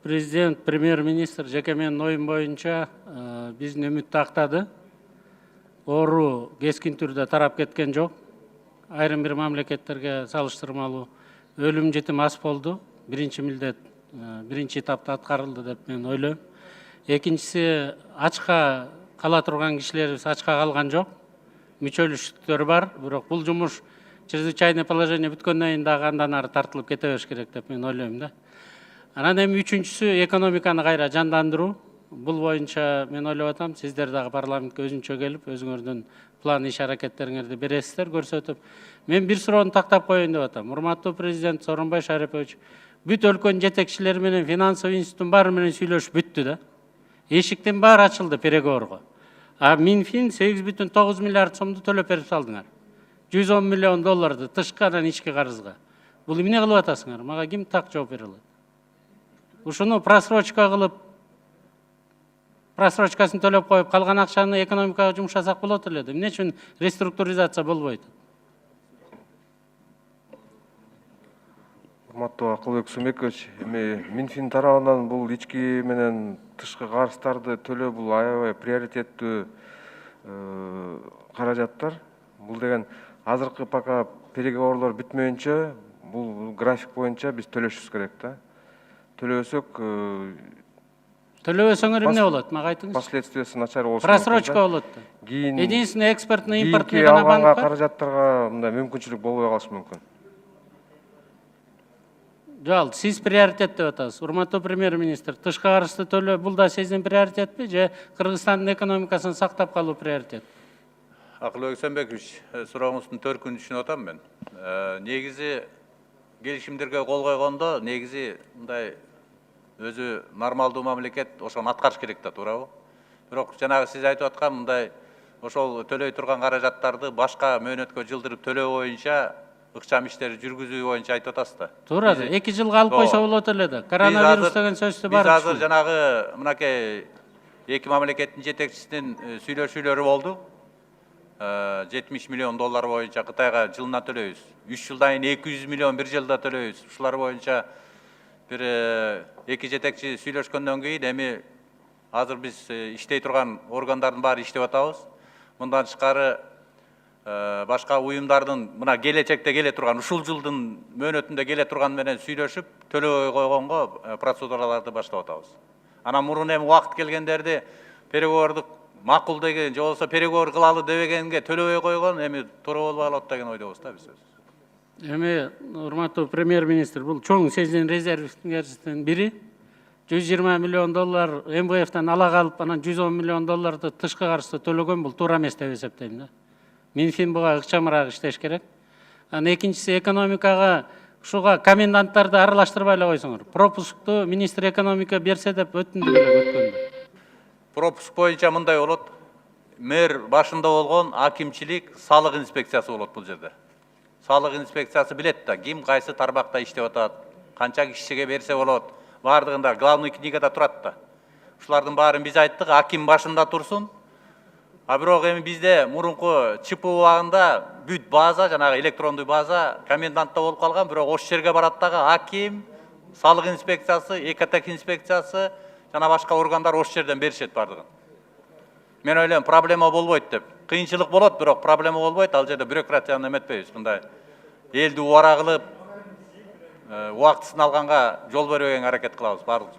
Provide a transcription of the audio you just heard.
Президент, премьер-министр жеке менин оюм боюнча биздин үмүттү актады. Оору кескин түрдө тарап кеткен жок. Айрым бир мамлекеттерге салыштырмалуу өлүм жетим аз болду. Биринчи милдет биринчи этапта аткарылды деп мен ойлойм. Экинчиси, ачка кала турган кишилерибиз ачка калган жок. Мүчөлүштүктөр бар, бирок бул жумуш чрезвычайное положение бүткөндөн кийин дагы андан ары тартылып кете бериш керек деп мен ойлойм да. Анан эми үчүнчүсү экономиканы кайра жандандыруу. Бул боюнча мен ойлоп атам, сиздер дагы парламентке өзүнчө келип, өзүңөрдүн план иш аракеттериңерди бересиздер, көрсөтүп. Мен бир суроону тактап коеюн деп атам. Урматтуу президент Сооронбай Шарипович, бүт өлкөнүн жетекчилери менен финансовый институттун баары менен сүйлөшүп бүттү да. Эшиктин баары ачылды переговорго. А Минфин 8,9 миллиард сомду төлөп берип салдыңар. 110 миллион долларды тышкы анан ички карызга. Бул эмне кылып атасыңар? Мага ким так жооп бере алат? Ушуну просрочка кылып, просрочкасын төлөп коюп, калган акчаны экономикага жумшасак болот эле да. Эмне үчүн реструктуризация болбойт? Урматтуу Акылбек Сумекович, эми Минфин тарабынан бул ички менен тышкы карыздарды төлөө бул аябай приоритеттүү каражаттар. Бул деген азыркы пока переговорлор бүтмөйүнчө бул график боюнча биз төлөшүбүз керек да. Төлөбөсөк Төлөбөсөңөр эмне болот? Мага айтыңыз. Последствиясы начар болушу Просрочка болот да. Единственный экспортный импортный гана банк бар. Каражаттарга мындай мүмкүнчүлүк болбой калышы мүмкүн. Жал, сиз приоритет деп атасыз. Урматтуу премьер-министр, тышкы карызды төлөө бул да сиздин приоритетпи же Кыргызстандын экономикасын сактап калуу приоритет? Акылбек Сомбекович, сурооңуздун төркүнүн түшүнүп атам мен. Негизи келишимдерге кол койгондо негизи мындай өзү нормалдуу мамлекет ошону аткарыш керек да, туурабы? Бирок жанагы сиз айтып аткан мындай ошол төлөй турган каражаттарды башка мөөнөткө жылдырып төлөө боюнча ыкчам иштерди жүргүзүү боюнча айтып атасыз да. Туура да, 2 жылга алып койсо болот эле да. Коронавирус деген сөздү бар. Биз азыр жанагы мынакей эки мамлекеттин жетекчисинин сүйлөшүүлөрү болду. 70 миллион доллар боюнча Кытайга жылына төлөйбүз. 3 жылдан кийин 200 миллион бир жылда төлөйбүз. Ушулар боюнча бир эки жетекчи сүйлөшкөндөн кийин эми азыр биз иштей турган органдардын баары иштеп атабыз. Мындан тышкары башка уюмдардын мына келечекте келе турган ушул жылдын мөөнөтүндө келе турган менен сүйлөшүп төлөбөй койгонго процедураларды баштап атабыз. Анан мурун эми убакыт келгендерди переговорду макул деген же болбосо переговор кылалы дебегенге төлөбөй койгон эми туура болбой калат деген ойдобуз да биз. Эми урматтуу премьер-министр, бул чоң сиздин резервиңердин бири 120 миллион доллар МВФтен ала калып, анан 110 миллион долларды тышкы карызды төлөгөн бул туура эмес деп эсептейм да. Минфин буга ыкчамыраак иштеш керек. Анан экинчиси, экономикага ушуга коменданттарды аралаштырбай эле койсоңор. Пропускту министр экономика берсе деп өтүндүк эле өткөндө. Пропуск боюнча мындай болот. Мэр башында болгон акимчилик, салык инспекциясы болот бул жерде. Салык инспекциясы билет да, ким кайсы тармакта иштеп атат, канча кишиге берсе болот, бардыгында главный книгада турат да. Ушулардын баарын биз айттык, аким башында турсун. А бирок эми бизде мурунку ЧП убагында бүт база, жанагы электрондуу база комендантта болуп калган, бирок ошол жерге барат дагы аким, салык инспекциясы, экотек инспекциясы, жана башка органдар ошол жерден беришет бардыгын. Мен ойлойм, проблема болбойт деп. Кыйынчылык болот, бирок проблема болбойт. Ал жерде бюрократияны эметпейбиз. Мындай элди убара кылып, убактысын алганга жол бербегенге аракет кылабыз барлык.